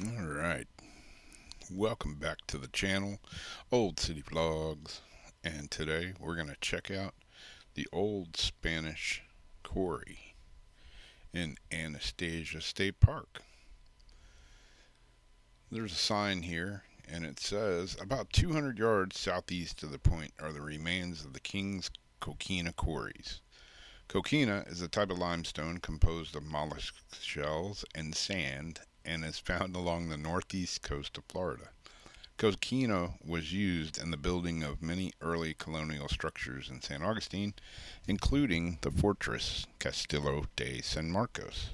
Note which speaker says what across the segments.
Speaker 1: Alright, welcome back to the channel, Old City Vlogs, and today we're going to check out the Old Spanish Quarry in Anastasia State Park. There's a sign here, and it says, about 200 yards southeast of the point are the remains of the King's Coquina Quarries. Coquina is a type of limestone composed of mollusk shells and sand and is found along the northeast coast of Florida. Coquina was used in the building of many early colonial structures in San Augustine, including the fortress Castillo de San Marcos.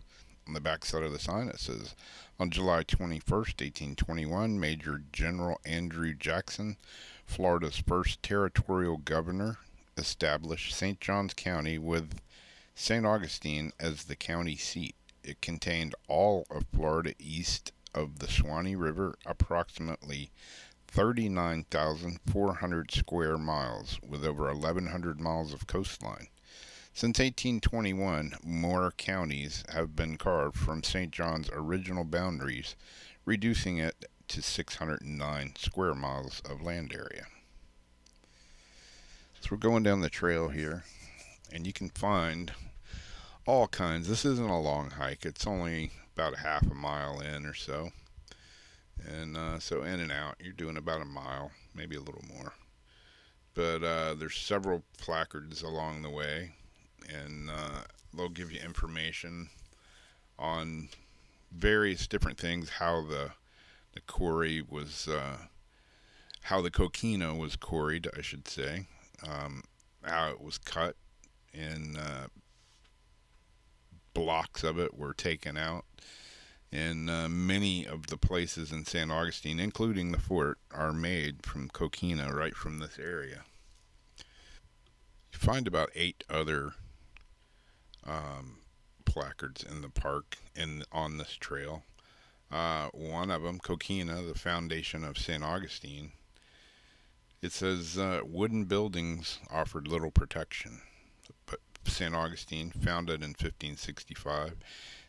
Speaker 1: On the back side of the sign, it says, on July 21st, 1821, Major General Andrew Jackson, Florida's first territorial governor, established St. Johns County with St. Augustine as the county seat. It contained all of Florida east of the Suwannee River, approximately 39,400 square miles, with over 1,100 miles of coastline. Since 1821, more counties have been carved from St. John's original boundaries, reducing it to 609 square miles of land area. So we're going down the trail here, and you can find all kinds. This isn't a long hike, it's only about a half a mile in or so. And so in and out, you're doing about a mile, maybe a little more. But there's several placards along the way, and they'll give you information on various different things, how the quarry was, how the coquina was quarried, I should say, how it was cut, and blocks of it were taken out. And many of the places in San Augustine, including the fort, are made from coquina right from this area. You find about 8 other um, placards in the park and on this trail. One of them, Coquina, the foundation of St. Augustine, it says wooden buildings offered little protection. But St. Augustine, founded in 1565,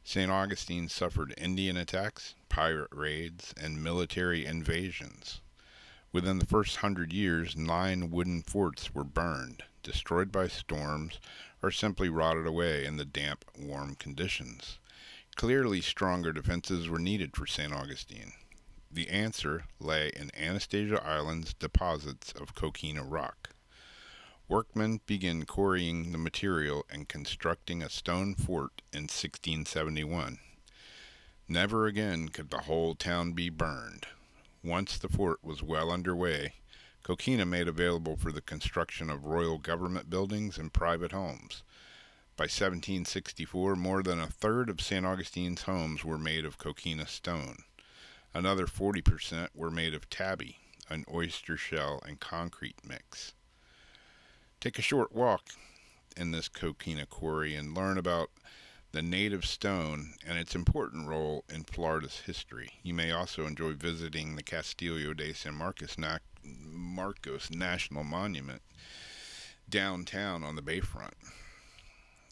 Speaker 1: St. Augustine suffered Indian attacks, pirate raids, and military invasions. Within the first 100 years, 9 wooden forts were burned, destroyed by storms, or simply rotted away in the damp, warm conditions. Clearly, stronger defenses were needed for St. Augustine. The answer lay in Anastasia Island's deposits of coquina rock. Workmen began quarrying the material and constructing a stone fort in 1671. Never again could the whole town be burned. Once the fort was well under way, coquina made available for the construction of royal government buildings and private homes. By 1764, more than a third of St. Augustine's homes were made of coquina stone. Another 40% were made of tabby, an oyster shell and concrete mix. Take a short walk in this coquina quarry and learn about the native stone and its important role in Florida's history. You may also enjoy visiting the Castillo de San Marcos National Monument downtown on the bayfront.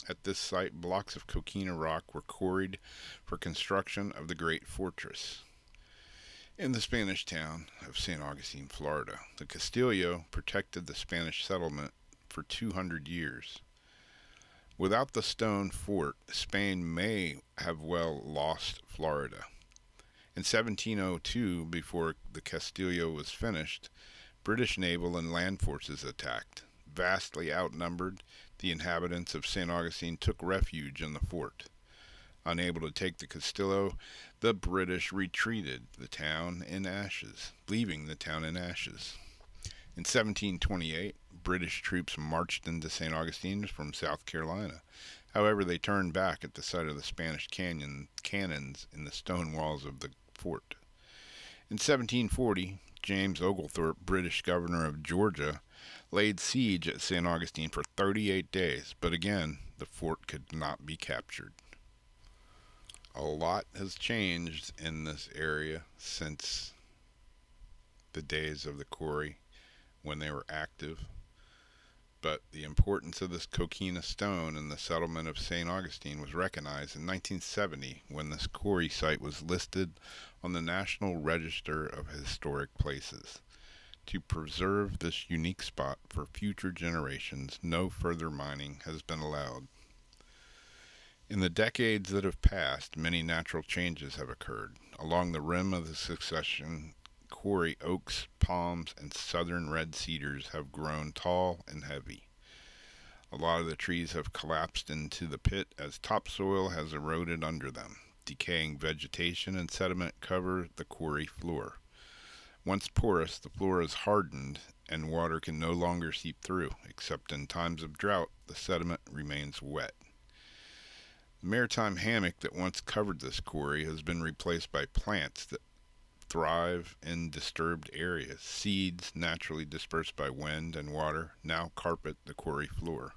Speaker 1: At this site, blocks of coquina rock were quarried for construction of the great fortress. In the Spanish town of St. Augustine, Florida, the Castillo protected the Spanish settlement for 200 years. Without the stone fort, Spain may have well lost Florida. In 1702, before the Castillo was finished, British naval and land forces attacked. Vastly outnumbered, the inhabitants of St. Augustine took refuge in the fort. Unable to take the Castillo, the British retreated, leaving the town in ashes. In 1728, British troops marched into St. Augustine from South Carolina. However, they turned back at the sight of the Spanish cannons in the stone walls of the fort. In 1740, James Oglethorpe, British governor of Georgia, laid siege at St. Augustine for 38 days, but again, the fort could not be captured. A lot has changed in this area since the days of the quarry when they were active. But the importance of this coquina stone in the settlement of St. Augustine was recognized in 1970 when this quarry site was listed on the National Register of Historic Places. To preserve this unique spot for future generations, no further mining has been allowed. In the decades that have passed, many natural changes have occurred. Along the rim of the succession quarry, oaks, palms, and southern red cedars have grown tall and heavy. A lot of the trees have collapsed into the pit as topsoil has eroded under them. Decaying vegetation and sediment cover the quarry floor. Once porous, the floor is hardened and water can no longer seep through, except in times of drought, the sediment remains wet. The maritime hammock that once covered this quarry has been replaced by plants that thrive in disturbed areas. Seeds, naturally dispersed by wind and water, now carpet the quarry floor.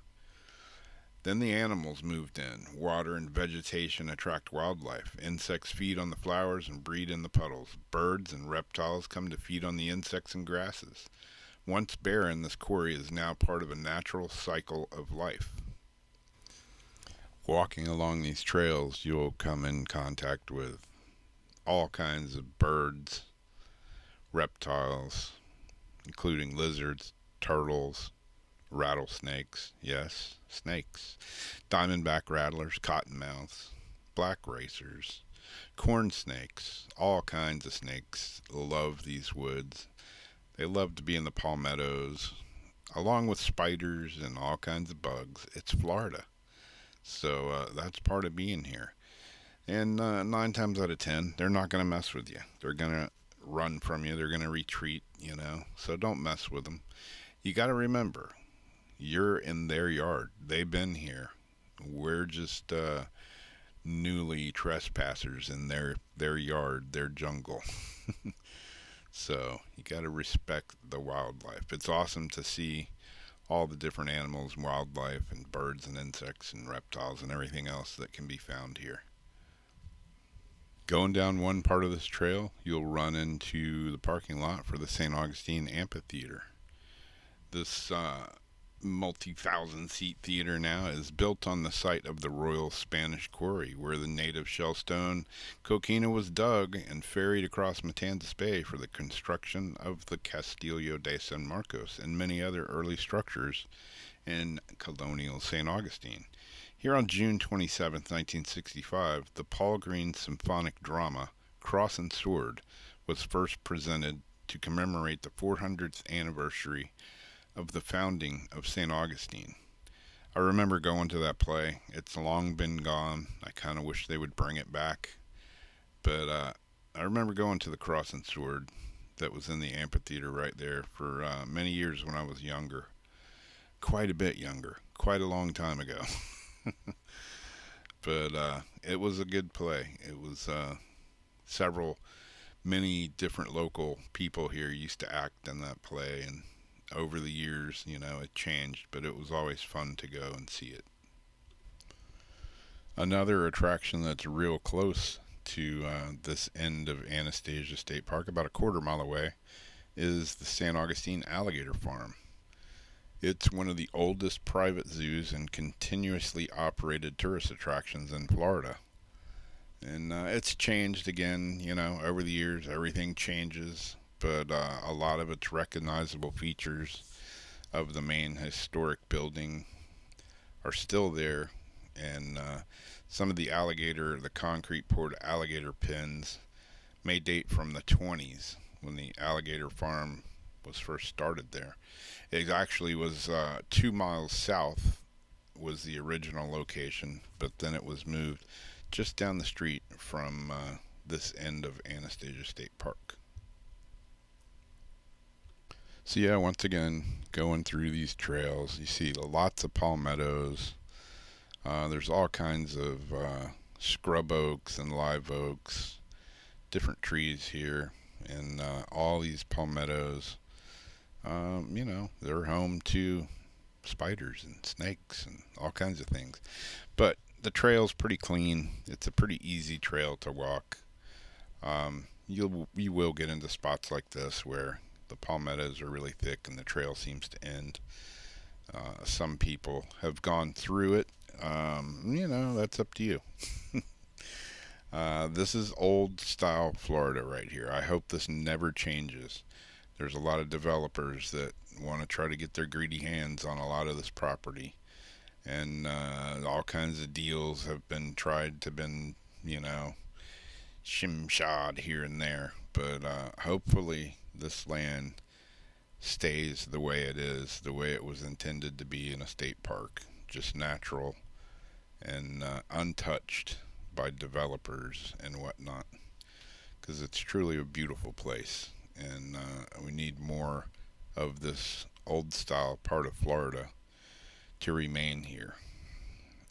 Speaker 1: Then the animals moved in. Water and vegetation attract wildlife. Insects feed on the flowers and breed in the puddles. Birds and reptiles come to feed on the insects and grasses. Once barren, this quarry is now part of a natural cycle of life. Walking along these trails, you'll come in contact with all kinds of birds, reptiles, including lizards, turtles, rattlesnakes, yes, snakes, diamondback rattlers, cottonmouths, black racers, corn snakes, all kinds of snakes love these woods. They love to be in the palmettos, along with spiders and all kinds of bugs. It's Florida, so that's part of being here. And 9 times out of 10, they're not going to mess with you. They're going to run from you. They're going to retreat. So don't mess with them. You got to remember, you're in their yard. They've been here. We're just newly trespassers in their yard, their jungle. So you got to respect the wildlife. It's awesome to see all the different animals and wildlife and birds and insects and reptiles and everything else that can be found here. Going down one part of this trail, you'll run into the parking lot for the St. Augustine Amphitheater. This multi-thousand seat theater now is built on the site of the Royal Spanish Quarry, where the native shellstone coquina was dug and ferried across Matanzas Bay for the construction of the Castillo de San Marcos and many other early structures in colonial St. Augustine. Here on June 27, 1965, the Paul Green symphonic drama Cross and Sword was first presented to commemorate the 400th anniversary of the founding of St. Augustine. I remember going to that play. It's long been gone. I kind of wish they would bring it back. But I remember going to the Cross and Sword that was in the amphitheater right there for many years when I was younger. Quite a bit younger. Quite a long time ago. But it was a good play. It was many different local people here used to act in that play, and over the years, it changed, but it was always fun to go and see it. Another attraction that's real close to this end of Anastasia State Park, about a quarter mile away, is the St. Augustine Alligator Farm. It's one of the oldest private zoos and continuously operated tourist attractions in Florida. And it's changed again, over the years. Everything changes, but a lot of its recognizable features of the main historic building are still there. And some of the concrete poured alligator pens may date from the 20s when the alligator farm was first started there. It actually was 2 miles south was the original location, but then it was moved just down the street from this end of Anastasia State Park. So yeah, once again, going through these trails, you see lots of palmettos. There's all kinds of scrub oaks and live oaks, different trees here, and all these palmettos. They're home to spiders and snakes and all kinds of things. But the trail's pretty clean. It's a pretty easy trail to walk. You will get into spots like this where the palmettos are really thick and the trail seems to end. Some people have gone through it. That's up to you. This is old style Florida right here. I hope this never changes. There's a lot of developers that want to try to get their greedy hands on a lot of this property, and all kinds of deals have been tried to been, you know, shimshad here and there. But hopefully, this land stays the way it is, the way it was intended to be in a state park, just natural and untouched by developers and whatnot, because it's truly a beautiful place, and we need more of this old style part of Florida to remain here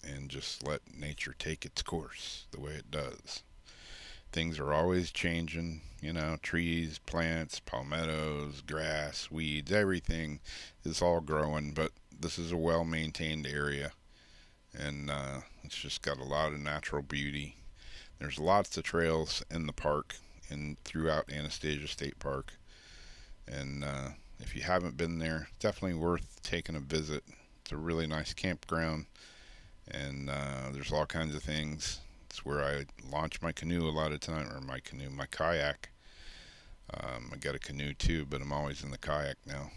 Speaker 1: and just let nature take its course the way it does. Things are always changing, trees, plants, palmettos, grass, weeds, everything is all growing, but this is a well maintained area, and it's just got a lot of natural beauty. There's lots of trails in the park and throughout Anastasia State Park, and if you haven't been there, it's definitely worth taking a visit. It's a really nice campground, and there's all kinds of things. It's where I launch my canoe a lot of time, or my kayak. I got a canoe too, but I'm always in the kayak now.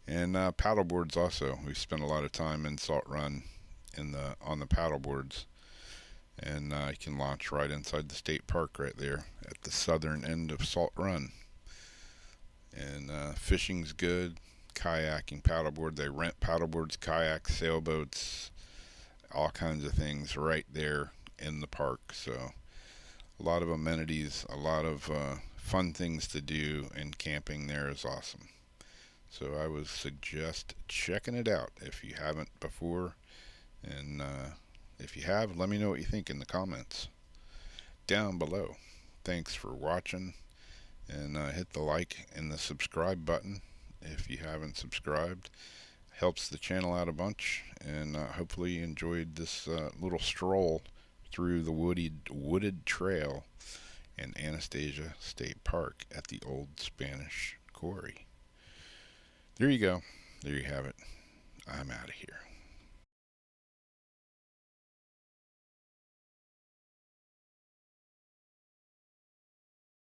Speaker 1: And paddle boards also. We spent a lot of time in Salt Run on the paddle boards, and you can launch right inside the state park right there at the southern end of Salt Run. And fishing's good. Kayaking, paddleboard. They rent paddleboards, kayaks, sailboats, all kinds of things right there in the park. So a lot of amenities, a lot of fun things to do, and camping there is awesome. So I would suggest checking it out if you haven't before. And if you have, let me know what you think in the comments down below. Thanks for watching, and hit the like and the subscribe button if you haven't subscribed. Helps the channel out a bunch, and hopefully you enjoyed this little stroll through the wooded trail in Anastasia State Park at the Old Spanish Quarry. There you go. There you have it. I'm out of here.